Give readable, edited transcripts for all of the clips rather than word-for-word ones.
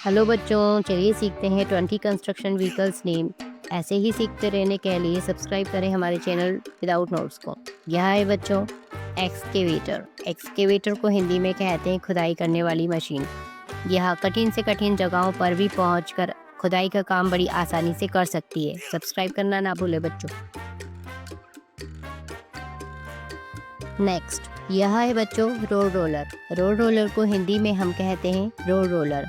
Hello बच्चों, चलिए सीखते हैं 20 कंस्ट्रक्शन व्हीकल्स नेम। ऐसे ही सीखते रहने के लिए सब्सक्राइब करें हमारे चैनल विदाउट नोट्स को। यह है बच्चों एक्सकेवेटर। एक्सकेवेटर को हिंदी में कहते हैं खुदाई करने वाली मशीन। यह कठिन से कठिन जगहों पर भी पहुंचकर खुदाई का काम बड़ी आसानी से कर सकती है। सब्सक्राइब करना ना भूले बच्चों। नेक्स्ट, यह है बच्चों रोड रोलर। रोड रोलर को हिंदी में हम कहते हैं रोड रोलर।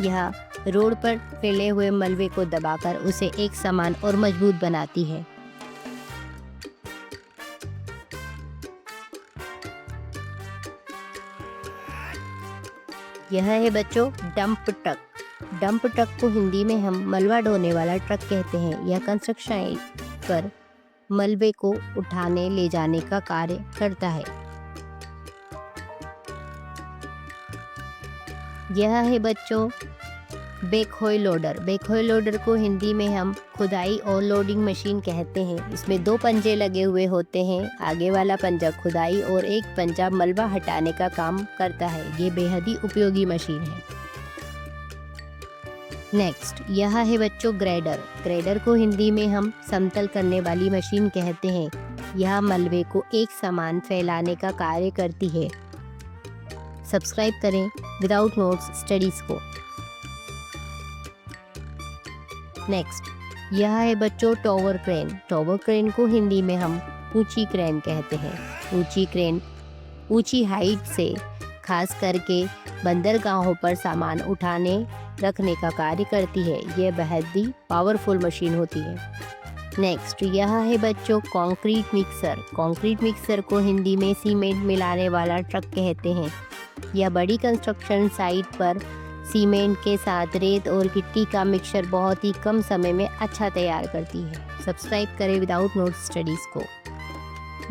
यह रोड पर फैले हुए मलबे को दबाकर उसे एक समान और मजबूत बनाती है। यह है बच्चों डंप ट्रक। डंप ट्रक को हिंदी में हम मलबा ढोने वाला ट्रक कहते हैं। यह कंस्ट्रक्शन साइट पर मलबे को उठाने ले जाने का कार्य करता है। यह है बच्चों बैकहोई लोडर। बैकहोई लोडर को हिंदी में हम खुदाई और लोडिंग मशीन कहते हैं। इसमें 2 पंजे लगे हुए होते हैं। आगे वाला पंजा खुदाई और एक पंजा मलबा हटाने का काम करता है। ये बेहद ही उपयोगी मशीन है। नेक्स्ट, यह है बच्चों ग्रेडर। ग्रेडर को हिंदी में हम समतल करने वाली मशीन कहते हैं। यह मलबे को एक समान फैलाने का कार्य करती है। सब्सक्राइब करें विदाउट नोट्स स्टडीज को। नेक्स्ट, यह है बच्चों टॉवर क्रेन। टॉवर क्रेन को हिंदी में हम ऊंची क्रेन कहते हैं। ऊंची क्रेन ऊंची हाइट से खास करके बंदरगाहों पर सामान उठाने रखने का कार्य करती है। यह बेहद ही पावरफुल मशीन होती है। नेक्स्ट, यह है बच्चों कंक्रीट मिक्सर। कंक्रीट मिक्सर को हिंदी में सीमेंट मिलाने वाला ट्रक कहते हैं। यह बड़ी कंस्ट्रक्शन साइट पर सीमेंट के साथ रेत और गिट्टी का मिक्सचर बहुत ही कम समय में अच्छा तैयार करती है। सब्सक्राइब करें विदाउट नोट स्टडीज़ को।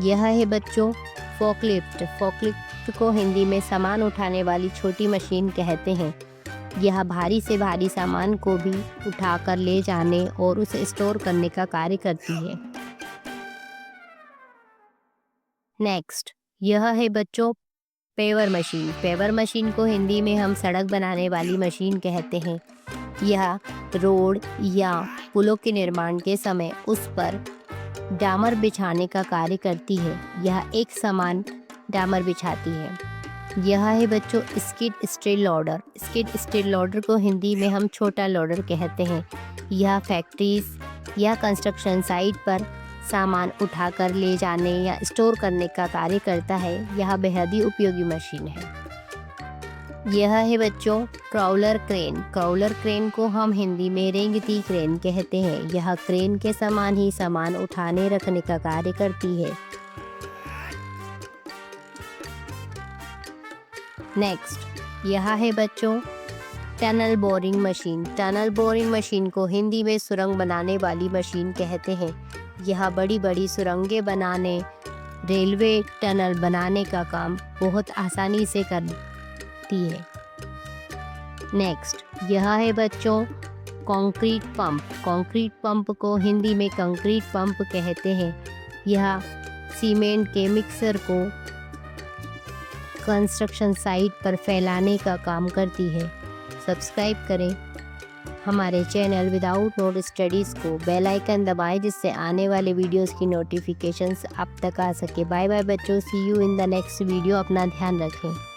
यह है बच्चों फोकलिफ्ट। फोकलिफ्ट को हिंदी में सामान उठाने वाली छोटी मशीन कहते हैं। यह भारी से भारी सामान को भी उठाकर ले जाने और उसे स्टोर करने का कार्य करती है। नेक्स्ट, यह है बच्चों पेवर मशीन। पेवर मशीन को हिंदी में हम सड़क बनाने वाली मशीन कहते हैं। यह रोड या पुलों के निर्माण के समय उस पर डामर बिछाने का कार्य करती है। यह एक समान डामर बिछाती है। यह है बच्चों skid steel loader. Skid steel loader को हिंदी में हम छोटा लोडर कहते हैं। यह फैक्ट्रीज या कंस्ट्रक्शन साइट पर सामान उठाकर ले जाने या स्टोर करने का कार्य करता है। यह बेहद ही उपयोगी मशीन है। यह है बच्चों क्रॉलर क्रेन। क्रॉलर क्रेन को हम हिंदी में रेंगती क्रेन कहते हैं। यह क्रेन के समान ही सामान उठाने रखने का कार्य करती है। नेक्स्ट, यह है बच्चों tunnel boring machine. Tunnel boring machine को हिंदी में सुरंग बनाने वाली मशीन कहते हैं। यह बड़ी बड़ी सुरंगें बनाने, रेलवे टनल बनाने का काम बहुत आसानी से करती है। नेक्स्ट, यह है बच्चों कंक्रीट पंप। कंक्रीट पंप को हिंदी में कंक्रीट पंप कहते हैं। यह सीमेंट के मिक्सर को कंस्ट्रक्शन साइट पर फैलाने का काम करती है। सब्सक्राइब करें हमारे चैनल विदाउट नोट स्टडीज़ को। बेल आइकन दबाएं जिससे आने वाले वीडियोस की नोटिफिकेशंस आप तक आ सके। बाय बाय बच्चों, see you in the next video. अपना ध्यान रखें।